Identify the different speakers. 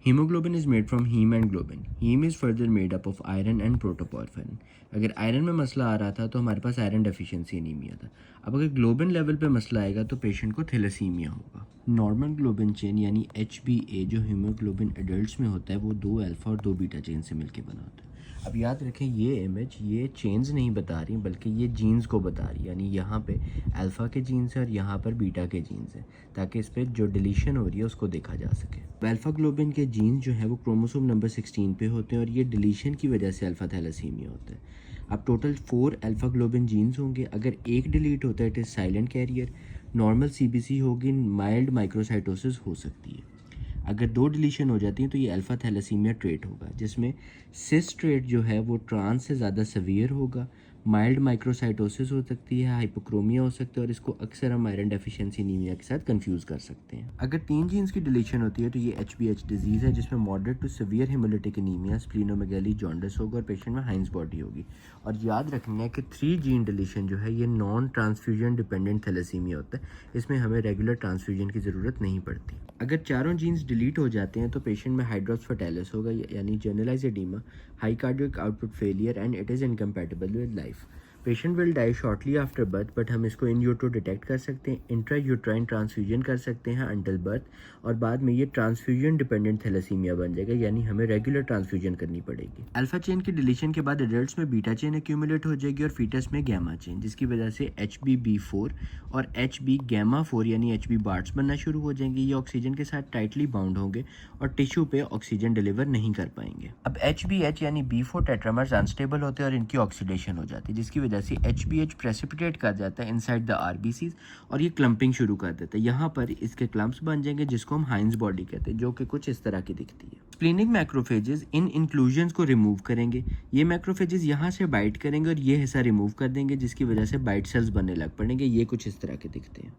Speaker 1: Haemoglobin is made from haem and globin. Haem is further made up of iron and protoporphyrin. अगर iron में मसला आ रहा था तो हमारे पास आयरन डेफिशिएंसी एनीमिया था। अब अगर ग्लोबिन लेवल पे मसला आएगा तो पेशेंट को थैलेसीमिया होगा। नॉर्मल ग्लोबिन चेन यानी HbA जो हीमोग्लोबिन एडल्ट्स में होता है वो 2 अल्फ़ा और 2 बीटा चेन से मिलकर बना होता है। अब याद रखें ये इमेज ये चेन्स नहीं बता रही बल्कि ये जीन्स को बता रही है, यानी यहाँ पे अल्फ़ा के जीन्स है और यहाँ पर बीटा के जीन्स हैं, ताकि इस पर जो डिलीशन हो रही है उसको देखा जा सके। अल्फ़ा ग्लोबिन के जीन्स जो है वो क्रोमोसोम नंबर 16 पे होते हैं और ये डिलीशन की वजह से अल्फ़ा थैलेसीमिया होता है। अब टोटल 4 अल्फ़ा ग्लोबिन जीन्स होंगे, अगर एक डिलीट होता है it is silent carrier, normal CBC होगी, माइल्ड माइक्रोसाइटोसिस हो सकती है। अगर 2 डिलीशन हो जाती हैं तो ये अल्फ़ा थैलेसीमिया ट्रेट होगा, जिसमें सिस ट्रेट जो है वो ट्रांस से ज़्यादा सवियर होगा, माइल्ड माइक्रोसाइटोसिस हो सकती है, हाइपोक्रोमिया हो सकता है और इसको अक्सर हम आयरन डेफिशिएंसी एनीमिया के साथ कंफ्यूज कर सकते हैं। अगर 3 जीन्स की डिलीशन होती है तो ये HbH डिजीज़ है, जिसमें moderate to severe haemolytic anaemia, splenomegaly, jaundice होगा और पेशेंट में हाइंस बॉडी होगी। और याद रखना है कि 3 जीन डिलीशन जो है ये नॉन ट्रांसफ्यूजन डिपेंडेंट थैलेसीमिया होता है, इसमें हमें रेगुलर ट्रांसफ्यूजन की ज़रूरत नहीं पड़ती। अगर चारों जीन्स डिलीट हो जाते हैं तो पेशेंट में हाइड्रोप्स फटालिस होगा, यानी generalise oedema, high cardiac output failure and it is incompatible with life. Patient will die shortly after birth, but हम इसको इन यूट्रो डिटेक्ट कर सकते हैं, इंट्रा यूट्राइन ट्रांसफ्यूजन कर सकते हैं अंटिल बर्थ, और बाद में ये ट्रांसफ्यूजन डिपेंडेंट थैलेसीमिया बन जाएगा, यानी हमें रेगुलर ट्रांसफ्यूजन करनी पड़ेगी। अल्फा चेन की डिलीशन के बाद एडल्ट्स में बीटा चेन एक्यूमुलेट हो जाएगी और फीटस में गैमा चेन, जिसकी वजह से HbB4 और Hb गैमा 4 यानी Hb बार्ट्स बनना शुरू हो जाएंगे। ये ऑक्सीजन के साथ टाइटली बाउंड होंगे और टिश्यू पे ऑक्सीजन डिलीवर नहीं कर पाएंगे। अब HbH यानी B4 टेट्रामर्स अनस्टेबल होते हैं और इनकी ऑक्सीडेशन हो जाती है, जिसकी वजह से HbH प्रेसिपिटेट कर जाता है इनसाइड द RBCs और ये क्लम्पिंग शुरू कर देता है। यहाँ पर इसके क्लम्प्स बन जाएंगे जिसको हम हाइंस बॉडी कहते हैं, जो कि कुछ इस तरह की दिखती है। स्प्लीनिक मैक्रोफेजेस इन इंक्लूजन्स को रिमूव करेंगे। ये मैक्रोफेजेस यहाँ से बाइट करेंगे और ये हिस्सा रिमूव कर देंगे, जिसकी वजह से बाइट सेल्स बनने लग पड़ेंगे। ये कुछ इस तरह के दिखते हैं।